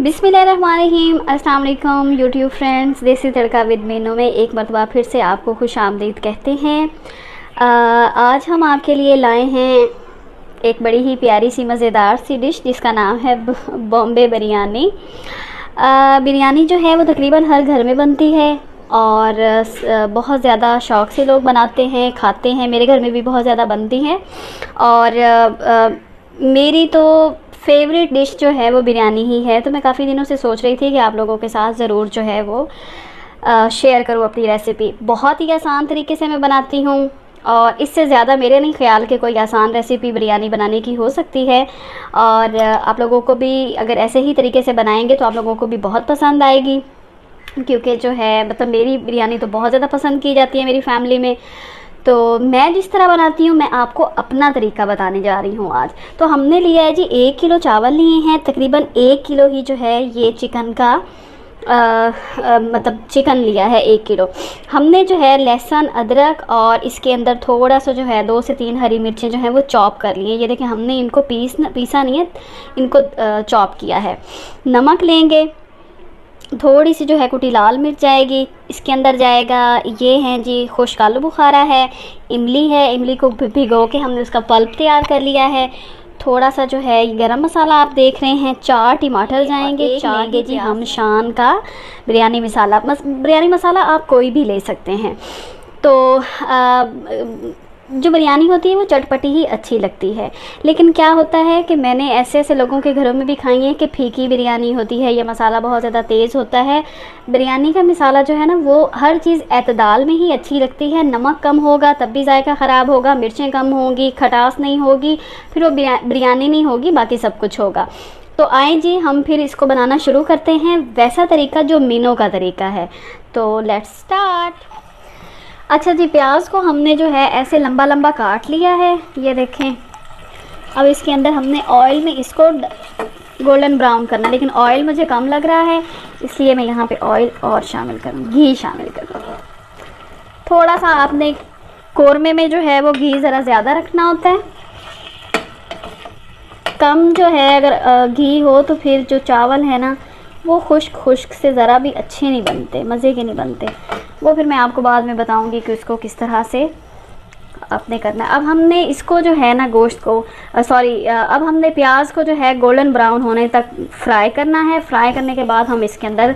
बिस्मिल्लाहिर्रहमानिर्रहीम। अस्सलाम वालेकुम यूट्यूब फ्रेंड्स, देसी तड़का विद मीनू में एक मरतबा फिर से आपको खुश आमदीद कहते हैं। आज हम आपके लिए लाए हैं एक बड़ी ही प्यारी सी मज़ेदार सी डिश जिसका नाम है बॉम्बे बिरयानी। बिरयानी जो है वो तकरीबन हर घर में बनती है और बहुत ज़्यादा शौक़ से लोग बनाते हैं, खाते हैं। मेरे घर में भी बहुत ज़्यादा बनती हैं और मेरी तो फेवरेट डिश जो है वो बिरयानी ही है। तो मैं काफ़ी दिनों से सोच रही थी कि आप लोगों के साथ ज़रूर जो है वो शेयर करूँ अपनी रेसिपी। बहुत ही आसान तरीके से मैं बनाती हूँ और इससे ज़्यादा मेरे नहीं ख्याल कि कोई आसान रेसिपी बिरयानी बनाने की हो सकती है। और आप लोगों को भी अगर ऐसे ही तरीके से बनाएंगे तो आप लोगों को भी बहुत पसंद आएगी, क्योंकि जो है मतलब मेरी बिरयानी तो बहुत ज़्यादा पसंद की जाती है मेरी फैमिली में। तो मैं जिस तरह बनाती हूँ मैं आपको अपना तरीका बताने जा रही हूँ आज। तो हमने लिया है जी 1 किलो चावल लिए हैं, तकरीबन 1 किलो ही जो है ये चिकन का मतलब चिकन लिया है 1 किलो। हमने जो है लहसुन, अदरक और इसके अंदर थोड़ा सा जो है 2 से 3 हरी मिर्चें जो हैं वो चॉप कर लिए। ये देखिए हमने इनको पीसा नहीं है, इनको चॉप किया है। नमक लेंगे, थोड़ी सी जो है कुटी लाल मिर्च जाएगी, इसके अंदर जाएगा ये हैं जी खुश्क आलू बुखारा है, इमली है, इमली को भिगो के हमने उसका पल्प तैयार कर लिया है। थोड़ा सा जो है गरम मसाला आप देख रहे हैं, 4 टमाटर जाएंगे, 4 लेंगे जी हम शान का बिरयानी मसाला आप कोई भी ले सकते हैं। तो जो बिरयानी होती है वो चटपटी ही अच्छी लगती है। लेकिन क्या होता है कि मैंने ऐसे ऐसे लोगों के घरों में भी खाई है कि फीकी बिरयानी होती है, ये मसाला बहुत ज़्यादा तेज़ होता है। बिरयानी का मसाला जो है ना वो हर चीज़ एतदाल में ही अच्छी लगती है। नमक कम होगा तब भी जायका ख़राब होगा, मिर्चें कम होंगी, खटास नहीं होगी, फिर वो बिरयानी नहीं होगी, बाकी सब कुछ होगा। तो आए जी हम फिर इसको बनाना शुरू करते हैं वैसा तरीका जो मीनू का तरीका है। तो लेट्स स्टार्ट। अच्छा जी, प्याज को हमने जो है ऐसे लंबा लंबा काट लिया है, ये देखें। अब इसके अंदर हमने ऑयल में इसको गोल्डन ब्राउन करना, लेकिन ऑयल मुझे कम लग रहा है इसलिए मैं यहाँ पे ऑयल और शामिल करूँगी, घी शामिल करूँगी। थोड़ा सा आपने कोरमे में जो है वो घी ज़रा ज़्यादा रखना होता है। कम जो है अगर घी हो तो फिर जो चावल है ना वो खुश्क से ज़रा भी अच्छे नहीं बनते, मज़े के नहीं बनते। वो फिर मैं आपको बाद में बताऊंगी कि उसको किस तरह से आपने करना है। अब हमने इसको जो है ना गोश्त को अब हमने प्याज को जो है गोल्डन ब्राउन होने तक फ्राई करना है। फ्राई करने के बाद हम इसके अंदर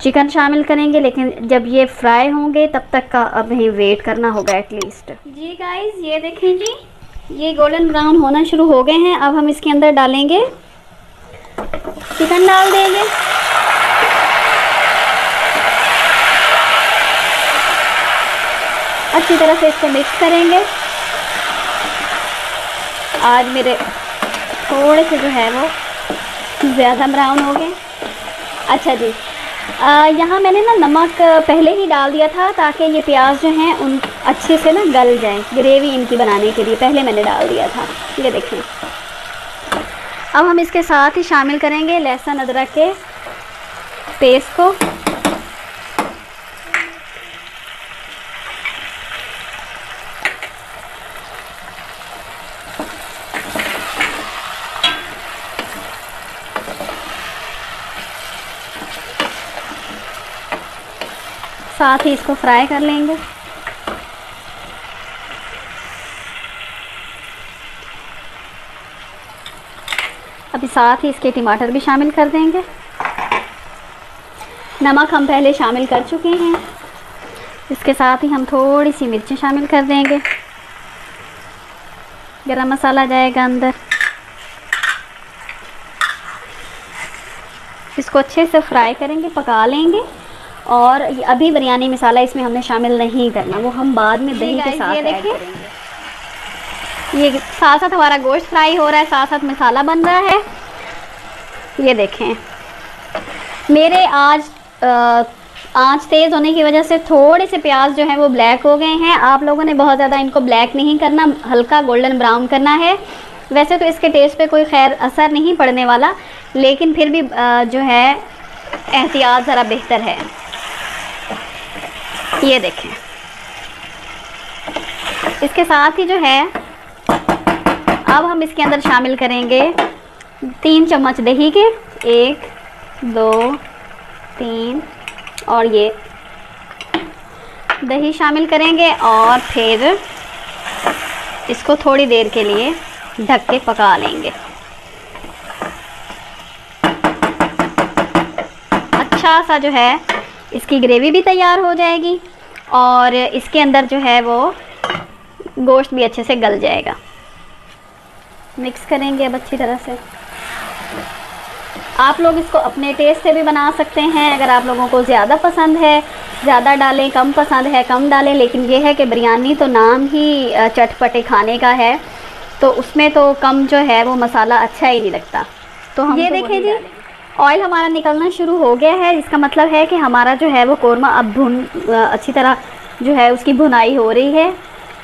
चिकन शामिल करेंगे, लेकिन जब ये फ्राई होंगे तब तक का अब हमें वेट करना होगा एटलीस्ट। जी गाइस, ये देखें जी, ये गोल्डन ब्राउन होना शुरू हो गए हैं। अब हम इसके अंदर डालेंगे चिकन, डाल देंगे। अच्छी तरह से इसको मिक्स करेंगे। आज मेरे थोड़े से जो है वो ज़्यादा ब्राउन हो गए। अच्छा जी, यहाँ मैंने ना नमक पहले ही डाल दिया था ताकि ये प्याज जो हैं उन अच्छे से ना गल जाएं। ग्रेवी इनकी बनाने के लिए पहले मैंने डाल दिया था, ये देखें। अब हम इसके साथ ही शामिल करेंगे लहसुन अदरक के पेस्ट को। साथ ही इसको फ्राई कर लेंगे। अभी साथ ही इसके टमाटर भी शामिल कर देंगे। नमक हम पहले शामिल कर चुके हैं। इसके साथ ही हम थोड़ी सी मिर्चें शामिल कर देंगे। गरम मसाला जाएगा अंदर। इसको अच्छे से फ्राई करेंगे, पका लेंगे। और अभी बिरयानी मसाला इसमें हमने शामिल नहीं करना, वो हम बाद में दही के साथ ऐड करेंगे। ये साथ साथ हमारा गोश्त फ्राई हो रहा है, साथ साथ मसाला बन रहा है। ये देखें, मेरे आज आंच तेज़ होने की वजह से थोड़े से प्याज जो है वो ब्लैक हो गए हैं। आप लोगों ने बहुत ज़्यादा इनको ब्लैक नहीं करना, हल्का गोल्डन ब्राउन करना है। वैसे तो इसके टेस्ट पे कोई खैर असर नहीं पड़ने वाला, लेकिन फिर भी जो है एहतियात ज़रा बेहतर है। ये देखें, इसके साथ ही जो है अब हम इसके अंदर शामिल करेंगे 3 चम्मच दही के, 1 2 3, और ये दही शामिल करेंगे और फिर इसको थोड़ी देर के लिए ढक के पका लेंगे। अच्छा सा जो है इसकी ग्रेवी भी तैयार हो जाएगी और इसके अंदर जो है वो गोश्त भी अच्छे से गल जाएगा। मिक्स करेंगे अब अच्छी तरह से। आप लोग इसको अपने टेस्ट से भी बना सकते हैं, अगर आप लोगों को ज़्यादा पसंद है ज़्यादा डालें, कम पसंद है कम डालें। लेकिन ये है कि बिरयानी तो नाम ही चटपटे खाने का है, तो उसमें तो कम जो है वो मसाला अच्छा ही नहीं लगता। तो हम ये देखें जी, ऑयल हमारा निकलना शुरू हो गया है। इसका मतलब है कि हमारा जो है वो कोरमा अब अच्छी तरह जो है उसकी भुनाई हो रही है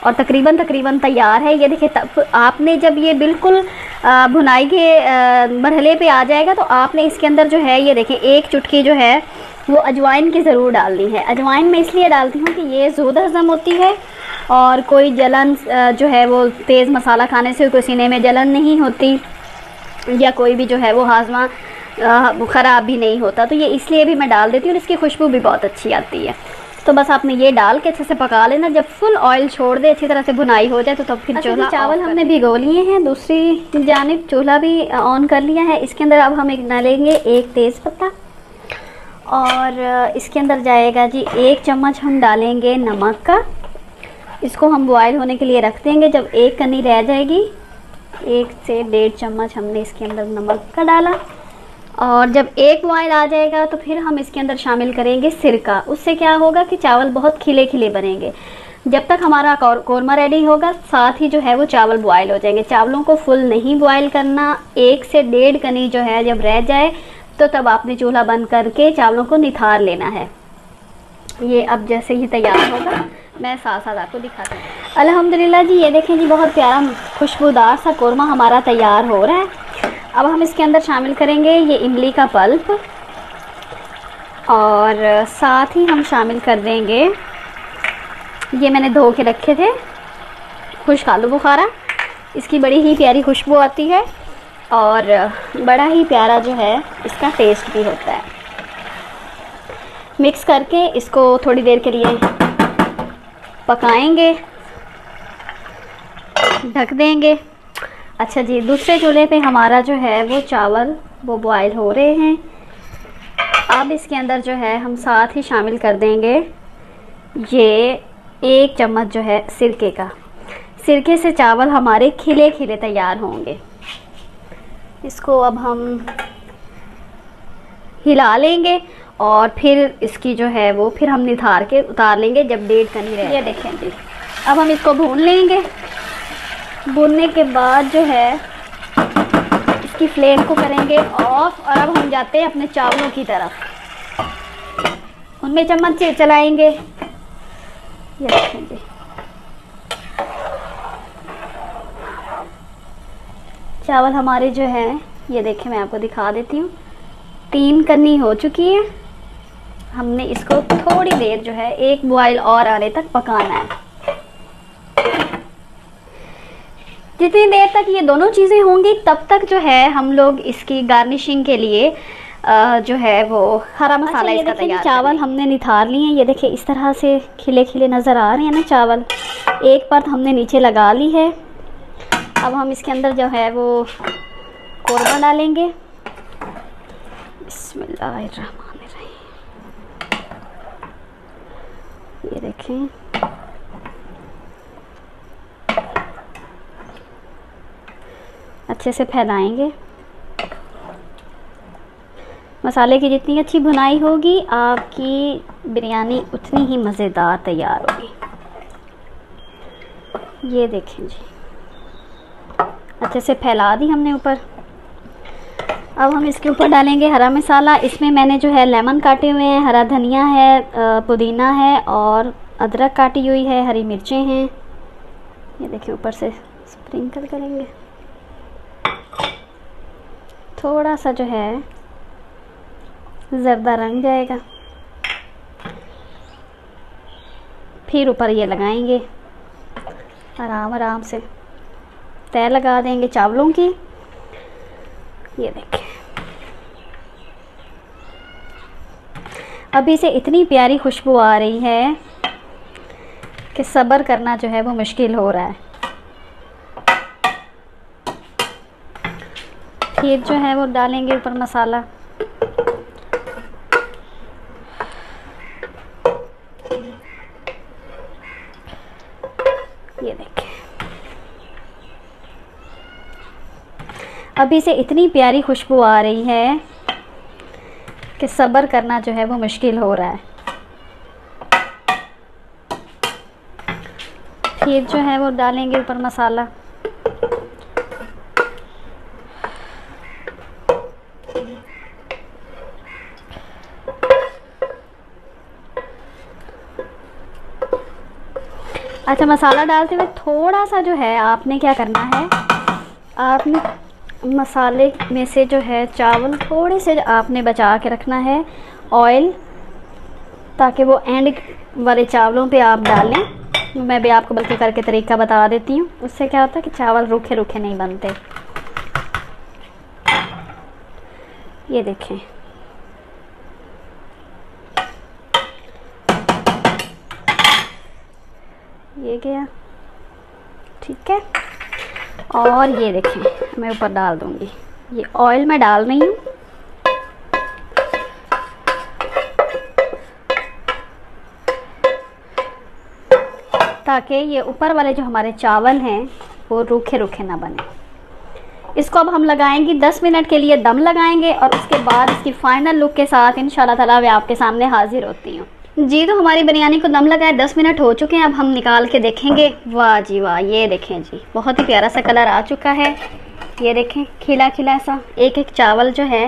और तकरीबन तैयार है। ये देखिए, तब आपने जब ये बिल्कुल भुनाई के मरहले पे आ जाएगा तो आपने इसके अंदर जो है ये देखें 1 चुटकी जो है वो अजवाइन की ज़रूर डालनी है। अजवाइन मैं इसलिए डालती हूँ कि ये ज़्यादा हज़म होती है और कोई जलन जो है वो तेज़ मसाला खाने से कोई सीने में जलन नहीं होती या कोई भी जो है वो हाजमा ख़राब भी नहीं होता। तो ये इसलिए भी मैं डाल देती हूँ और इसकी खुशबू भी बहुत अच्छी आती है। तो बस आपने ये डाल के अच्छे से पका लेना। जब फुल ऑयल छोड़ दे, अच्छी तरह से भुनाई हो जाए तो तब फिर चूल्हा चावल हमने भिगो लिए हैं, दूसरी जानिब चूल्हा भी ऑन कर लिया है। इसके अंदर अब हम एक डालेंगे 1 तेज़ पत्ता और इसके अंदर जाएगा जी 1 चम्मच हम डालेंगे नमक का। इसको हम बॉयल होने के लिए रख देंगे। जब 1 कनी रह जाएगी 1 से 1.5 चम्मच हमने इसके अंदर नमक का डाला और जब 1 बॉयल आ जाएगा तो फिर हम इसके अंदर शामिल करेंगे सिरका। उससे क्या होगा कि चावल बहुत खिले खिले बनेंगे। जब तक हमारा कोरमा रेडी होगा साथ ही जो है वो चावल बॉयल हो जाएंगे। चावलों को फुल नहीं बॉयल करना, 1 से 1.5 कनी जो है जब रह जाए तो तब आपने चूल्हा बंद करके चावलों को निथार लेना है। ये अब जैसे ही तैयार होगा मैं साथ साथ आपको दिखाती हूँ। अल्हम्दुलिल्लाह जी, ये देखें जी, बहुत प्यारा खुशबूदार सा कोरमा हमारा तैयार हो रहा है। अब हम इसके अंदर शामिल करेंगे ये इमली का पल्प और साथ ही हम शामिल कर देंगे, ये मैंने धो के रखे थे, खुश्क आलू बुखारा। इसकी बड़ी ही प्यारी खुशबू आती है और बड़ा ही प्यारा जो है इसका टेस्ट भी होता है। मिक्स करके इसको थोड़ी देर के लिए पकाएंगे, ढक देंगे। अच्छा जी, दूसरे चूल्हे पे हमारा जो है वो चावल वो बॉयल हो रहे हैं। अब इसके अंदर जो है हम साथ ही शामिल कर देंगे ये 1 चम्मच जो है सिरके का। सिरके से चावल हमारे खिले खिले तैयार होंगे। इसको अब हम हिला लेंगे और फिर इसकी जो है वो फिर हम निथार के उतार लेंगे जब 1.5 कनी रहे। ये देखें जी, अब हम इसको भून लेंगे। भूनने के बाद जो है इसकी फ्लेम को करेंगे ऑफ और अब हम जाते हैं अपने चावलों की तरफ। उनमें चम्मच से चलाएंगे। ये देखें जी, चावल हमारे जो है ये देखें, मैं आपको दिखा देती हूँ, 3 कन्नी हो चुकी है। हमने इसको थोड़ी देर जो है 1 बॉयल और आने तक पकाना है। जितनी देर तक ये दोनों चीज़ें होंगी तब तक जो है हम लोग इसकी गार्निशिंग के लिए जो है वो हरा मसाला इसका तैयार। चावल हमने निथार लिए हैं, ये देखिए इस तरह से खिले खिले नज़र आ रहे हैं ना चावल। एक परत हमने नीचे लगा ली है। अब हम इसके अंदर जो है वो कोरमा डालेंगे। बिस्मिल्लाहिर्रहमानिर्रहीम। ये देखें, अच्छे से फैलाएंगे। मसाले की जितनी अच्छी भुनाई होगी आपकी बिरयानी उतनी ही मज़ेदार तैयार होगी। ये देखें जी, अच्छे से फैला दी हमने ऊपर। अब हम इसके ऊपर डालेंगे हरा मसाला। इसमें मैंने जो है लेमन काटे हुए हैं, हरा धनिया है, पुदीना है और अदरक काटी हुई है, हरी मिर्चें हैं। ये देखिए ऊपर से स्प्रिंकल करेंगे। थोड़ा सा जो है ज़र्दा रंग जाएगा, फिर ऊपर ये लगाएंगे। आराम आराम से तय लगा देंगे चावलों की। ये देखें, अभी से इतनी प्यारी खुशबू आ रही है कि सब्र करना जो है वो मुश्किल हो रहा है। फिर जो है वो डालेंगे ऊपर मसाला। ये देखें, अभी से इतनी प्यारी खुशबू आ रही है कि सब्र करना जो है वो मुश्किल हो रहा है। फिर जो है वो डालेंगे ऊपर मसाला। अच्छा, मसाला डालते हुए थोड़ा सा जो है आपने क्या करना है, आपने मसाले में से जो है चावल थोड़े से आपने बचा के रखना है ऑयल, ताकि वो एंड वाले चावलों पे आप डालें। मैं भी आपको बल्कि करके तरीका बता देती हूँ, उससे क्या होता है कि चावल रूखे रूखे नहीं बनते। ये देखें, ये गया, ठीक है। और ये देखें मैं ऊपर डाल दूंगी, ये ऑयल मैं डाल रही हूँ। ताकि ये ऊपर वाले जो हमारे चावल हैं वो रूखे रूखे ना बने। इसको अब हम लगाएंगे 10 मिनट के लिए दम लगाएंगे और उसके बाद इसकी फाइनल लुक के साथ इंशाल्लाह ताला मैं आपके सामने हाजिर होती हूँ। जी, तो हमारी बिरयानी को दम लगाए 10 मिनट हो चुके हैं। अब हम निकाल के देखेंगे। वाह जी वाह, ये देखें जी, बहुत ही प्यारा सा कलर आ चुका है। ये देखें खिला खिला सा एक एक चावल जो है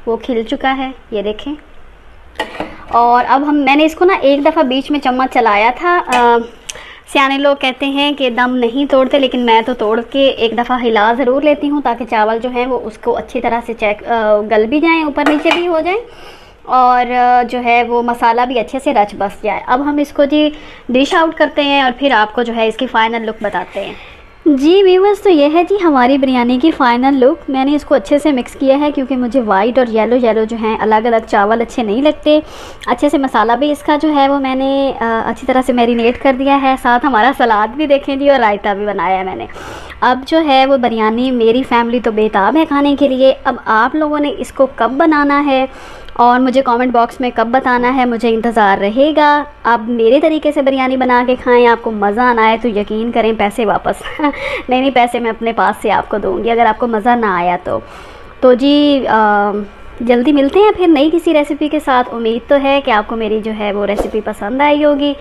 वो खिल चुका है, ये देखें। और अब मैंने इसको ना एक दफ़ा बीच में चम्मच चलाया था। सियाने लोग कहते हैं कि दम नहीं तोड़ते, लेकिन मैं तो तोड़ के एक दफ़ा हिला ज़रूर लेती हूँ ताकि चावल जो है वो उसको अच्छी तरह से गल भी जाएँ, ऊपर नीचे भी हो जाए और जो है वो मसाला भी अच्छे से रच बस जाए। अब हम इसको जी डिश आउट करते हैं और फिर आपको जो है इसकी फ़ाइनल लुक बताते हैं। जी व्यूअर्स, तो ये है जी हमारी बिरयानी की फ़ाइनल लुक। मैंने इसको अच्छे से मिक्स किया है क्योंकि मुझे वाइट और येलो जो हैं अलग अलग चावल अच्छे नहीं लगते। अच्छे से मसाला भी इसका जो है वो मैंने अच्छी तरह से मैरिनेट कर दिया है। साथ हमारा सलाद भी देखें जी और रायता भी बनाया है मैंने। अब जो है वो बिरयानी मेरी फैमिली तो बेताब है खाने के लिए। अब आप लोगों ने इसको कब बनाना है और मुझे कमेंट बॉक्स में कब बताना है, मुझे इंतज़ार रहेगा। आप मेरे तरीके से बिरयानी बना के खाएं, आपको मज़ा आना है तो यकीन करें पैसे वापस नहीं, पैसे मैं अपने पास से आपको दूंगी अगर आपको मज़ा ना आया तो जी जल्दी मिलते हैं फिर नई किसी रेसिपी के साथ। उम्मीद तो है कि आपको मेरी जो है वो रेसिपी पसंद आई होगी।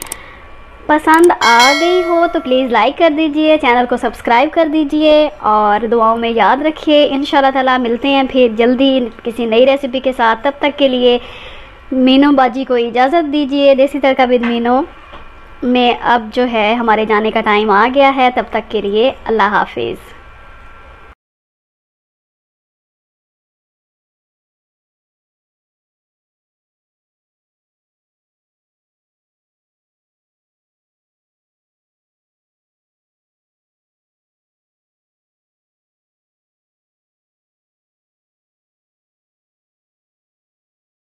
पसंद आ गई हो तो प्लीज़ लाइक कर दीजिए, चैनल को सब्सक्राइब कर दीजिए और दुआओं में याद रखिए। इंशाल्लाह ताला मिलते हैं फिर जल्दी किसी नई रेसिपी के साथ। तब तक के लिए मीनू बाजी को इजाज़त दीजिए। देसी तड़का विद मीनू में अब जो है हमारे जाने का टाइम आ गया है। तब तक के लिए अल्लाह हाफिज़।